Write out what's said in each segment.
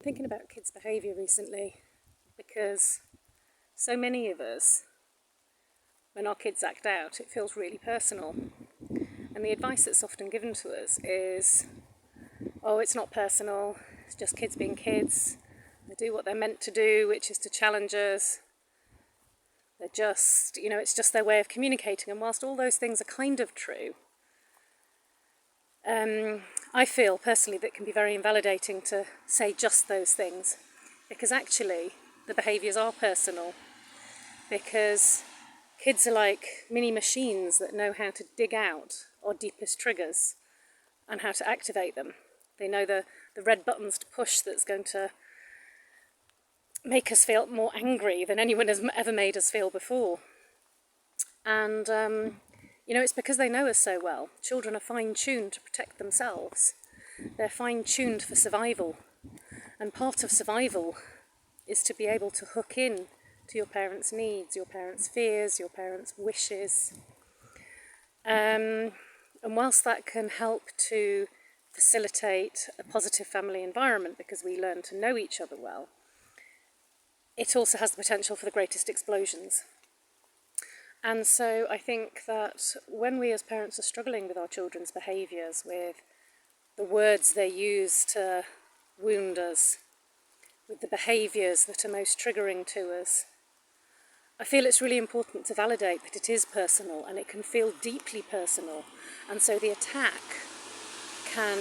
thinking about kids' behaviour recently because so many of us, when our kids act out, it feels really personal. And the advice that's often given to us is, oh, it's not personal, it's just kids being kids. They do what they're meant to do, which is to challenge us. They're just, it's just their way of communicating. And whilst all those things are kind of true, I feel personally that it can be very invalidating to say just those things, because actually the behaviours are personal, because kids are like mini machines that know how to dig out our deepest triggers and how to activate them. They know the red buttons to push that's going to make us feel more angry than anyone has ever made us feel before. And it's because they know us so well. Children are fine-tuned to protect themselves. They're fine-tuned for survival. And part of survival is to be able to hook in to your parents' needs, your parents' fears, your parents' wishes. And whilst that can help to facilitate a positive family environment because we learn to know each other well, it also has the potential for the greatest explosions. And so I think that when we as parents are struggling with our children's behaviours, with the words they use to wound us, with the behaviours that are most triggering to us, I feel it's really important to validate that it is personal and it can feel deeply personal. And so the attack can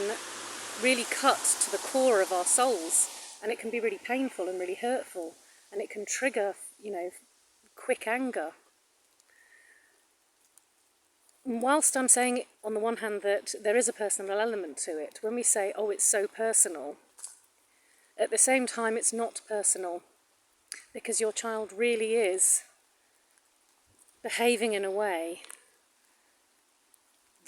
really cut to the core of our souls, and it can be really painful and really hurtful, and it can trigger, quick anger. Whilst I'm saying on the one hand that there is a personal element to it, when we say, oh, it's so personal, at the same time it's not personal, because your child really is behaving in a way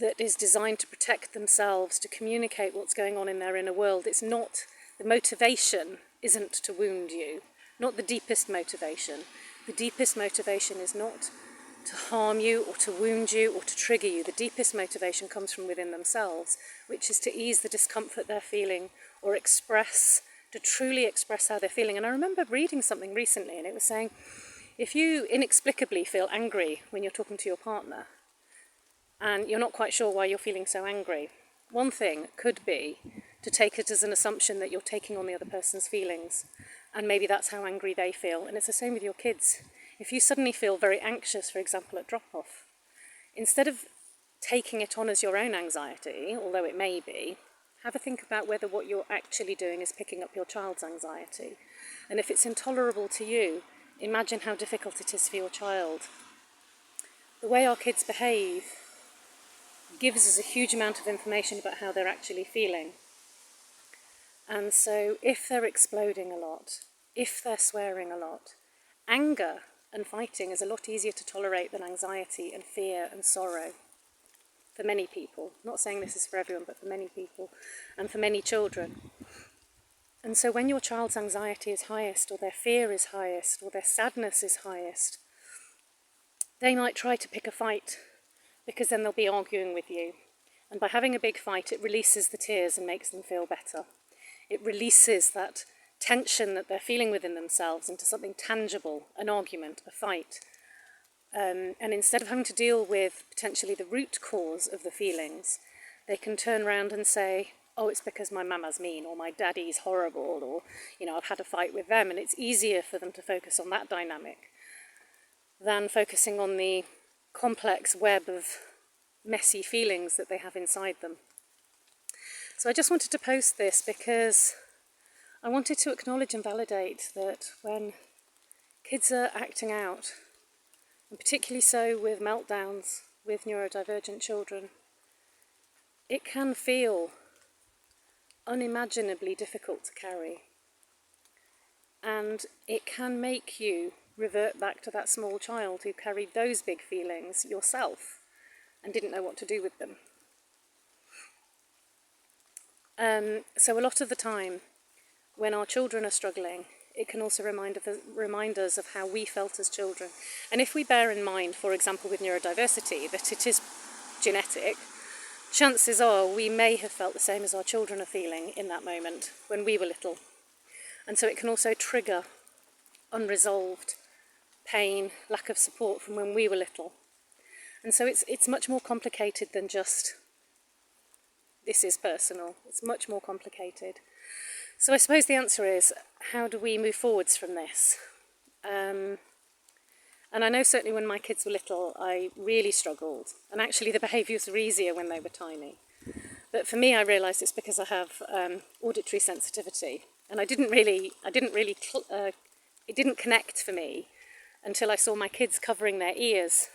that is designed to protect themselves, to communicate what's going on in their inner world. It's not, the motivation isn't to wound you, not the deepest motivation. The deepest motivation is not to harm you or to wound you or to trigger you. The deepest motivation comes from within themselves, which is to ease the discomfort they're feeling or to truly express how they're feeling. And I remember reading something recently, and it was saying, if you inexplicably feel angry when you're talking to your partner and you're not quite sure why you're feeling so angry, one thing could be to take it as an assumption that you're taking on the other person's feelings, and maybe that's how angry they feel. And it's the same with your kids. If you suddenly feel very anxious, for example, at drop-off, instead of taking it on as your own anxiety, although it may be, have a think about whether what you're actually doing is picking up your child's anxiety. And if it's intolerable to you, imagine how difficult it is for your child. The way our kids behave gives us a huge amount of information about how they're actually feeling. And so if they're exploding a lot, if they're swearing a lot, anger and fighting is a lot easier to tolerate than anxiety and fear and sorrow for many people. I'm not saying this is for everyone, but for many people and for many children. And so when your child's anxiety is highest, or their fear is highest, or their sadness is highest, they might try to pick a fight, because then they'll be arguing with you. And by having a big fight, it releases the tears and makes them feel better. It releases that tension that they're feeling within themselves into something tangible, an argument, a fight. And instead of having to deal with potentially the root cause of the feelings, they can turn around and say, oh, it's because my mama's mean, or my daddy's horrible, or, I've had a fight with them. And it's easier for them to focus on that dynamic than focusing on the complex web of messy feelings that they have inside them. So I just wanted to post this because I wanted to acknowledge and validate that when kids are acting out, and particularly so with meltdowns with neurodivergent children, it can feel unimaginably difficult to carry. And it can make you revert back to that small child who carried those big feelings yourself and didn't know what to do with them. So a lot of the time, when our children are struggling, it can also remind us of how we felt as children. And if we bear in mind, for example, with neurodiversity, that it is genetic, chances are we may have felt the same as our children are feeling in that moment when we were little. And so it can also trigger unresolved pain, lack of support from when we were little. And so it's much more complicated than just, this is personal. It's much more complicated. So I suppose the answer is, how do we move forwards from this? And I know certainly when my kids were little, I really struggled. And actually the behaviours were easier when they were tiny. But for me, I realised it's because I have auditory sensitivity. And it didn't connect for me until I saw my kids covering their ears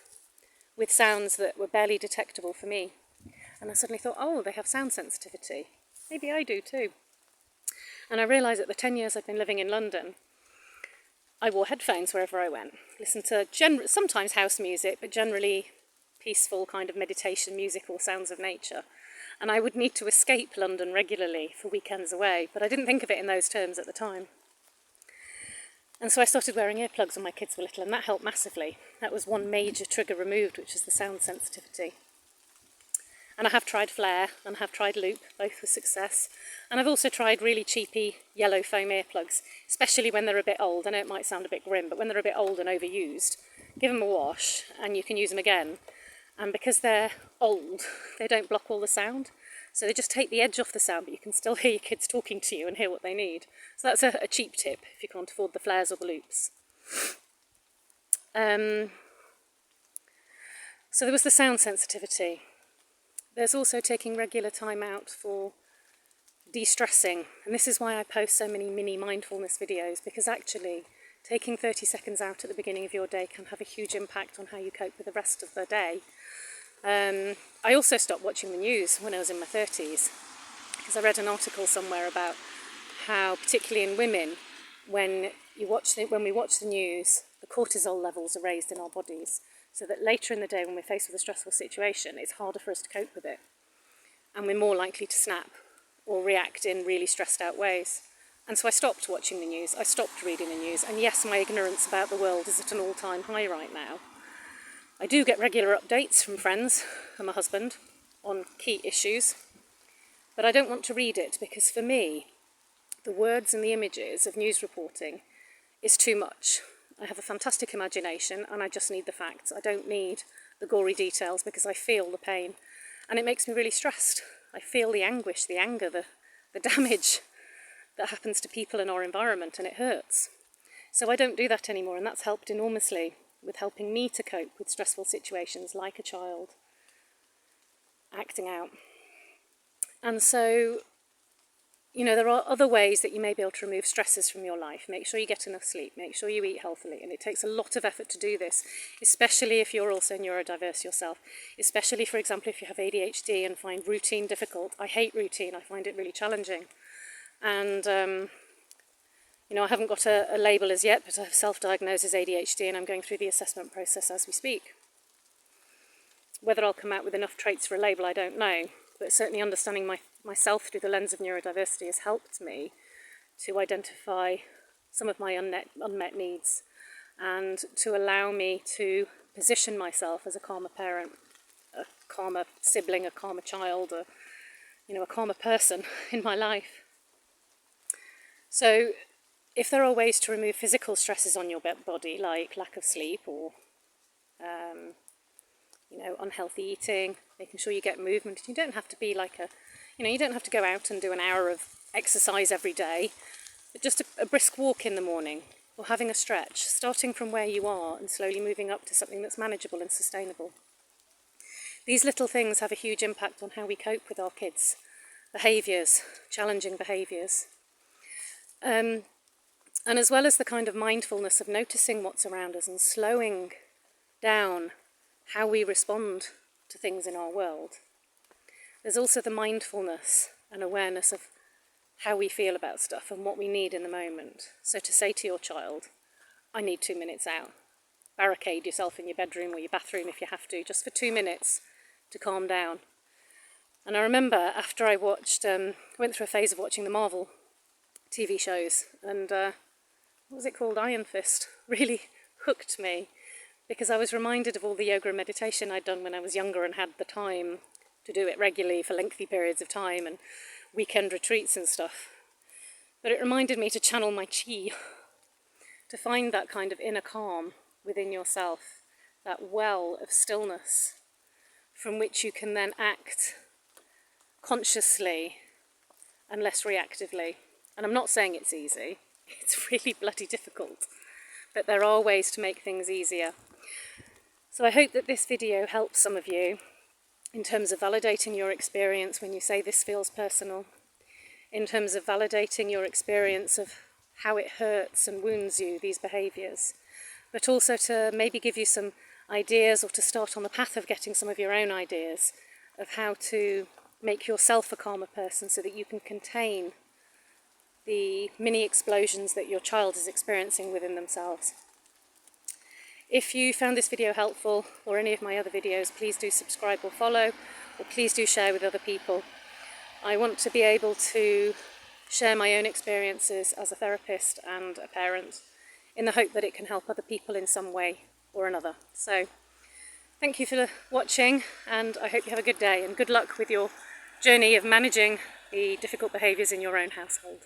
with sounds that were barely detectable for me. And I suddenly thought, oh, they have sound sensitivity. Maybe I do too. And I realised that the 10 years I've been living in London, I wore headphones wherever I went. Listened to sometimes house music, but generally peaceful kind of meditation music or sounds of nature. And I would need to escape London regularly for weekends away, but I didn't think of it in those terms at the time. And so I started wearing earplugs when my kids were little, and that helped massively. That was one major trigger removed, which is the sound sensitivity. And I have tried flare and I have tried loop, both with success. And I've also tried really cheapy yellow foam earplugs, especially when they're a bit old. I know it might sound a bit grim, but when they're a bit old and overused, give them a wash and you can use them again. And because they're old, they don't block all the sound. So they just take the edge off the sound, but you can still hear your kids talking to you and hear what they need. So that's a cheap tip if you can't afford the flares or the loops. So there was the sound sensitivity. There's also taking regular time out for de-stressing. And this is why I post so many mini mindfulness videos, because actually taking 30 seconds out at the beginning of your day can have a huge impact on how you cope with the rest of the day. I also stopped watching the news when I was in my 30s, because I read an article somewhere about how, particularly in women, when we watch the news, the cortisol levels are raised in our bodies, so that later in the day when we're faced with a stressful situation, it's harder for us to cope with it. And we're more likely to snap or react in really stressed out ways. And so I stopped watching the news, I stopped reading the news, and yes, my ignorance about the world is at an all-time high right now. I do get regular updates from friends and my husband on key issues, but I don't want to read it because for me, the words and the images of news reporting is too much. I have a fantastic imagination and I just need the facts. I don't need the gory details because I feel the pain and it makes me really stressed. I feel the anguish, the anger, the damage that happens to people in our environment, and it hurts. So I don't do that anymore, and that's helped enormously with helping me to cope with stressful situations like a child acting out. And so, you know, there are other ways that you may be able to remove stresses from your life. Make sure you get enough sleep, make sure you eat healthily, and it takes a lot of effort to do this, especially if you're also neurodiverse yourself, especially, for example, if you have ADHD and find routine difficult. I hate routine, I find it really challenging. And, you know, I haven't got a label as yet, but I have self-diagnosed as ADHD and I'm going through the assessment process as we speak. Whether I'll come out with enough traits for a label, I don't know, but certainly understanding myself through the lens of neurodiversity has helped me to identify some of my unmet needs and to allow me to position myself as a calmer parent, a calmer sibling, a calmer child, a calmer person in my life. So if there are ways to remove physical stresses on your body, like lack of sleep or unhealthy eating, making sure you get movement. You don't have to be you don't have to go out and do an hour of exercise every day, but just a brisk walk in the morning or having a stretch, starting from where you are and slowly moving up to something that's manageable and sustainable. These little things have a huge impact on how we cope with our kids' behaviours, challenging behaviours. And as well as the kind of mindfulness of noticing what's around us and slowing down how we respond to things in our world, there's also the mindfulness and awareness of how we feel about stuff and what we need in the moment. So to say to your child, I need 2 minutes out. Barricade yourself in your bedroom or your bathroom if you have to, just for 2 minutes to calm down. And I remember after I went through a phase of watching the Marvel TV shows, and what was it called? Iron Fist really hooked me, because I was reminded of all the yoga and meditation I'd done when I was younger and had the time to do it regularly for lengthy periods of time and weekend retreats and stuff. But it reminded me to channel my chi, to find that kind of inner calm within yourself, that well of stillness from which you can then act consciously and less reactively. And I'm not saying it's easy, it's really bloody difficult, but there are ways to make things easier. So I hope that this video helps some of you in terms of validating your experience when you say this feels personal, in terms of validating your experience of how it hurts and wounds you, these behaviours, but also to maybe give you some ideas or to start on the path of getting some of your own ideas of how to make yourself a calmer person so that you can contain the mini explosions that your child is experiencing within themselves. If you found this video helpful or any of my other videos, please do subscribe or follow, or please do share with other people. I want to be able to share my own experiences as a therapist and a parent in the hope that it can help other people in some way or another. So thank you for watching, and I hope you have a good day and good luck with your journey of managing the difficult behaviours in your own household.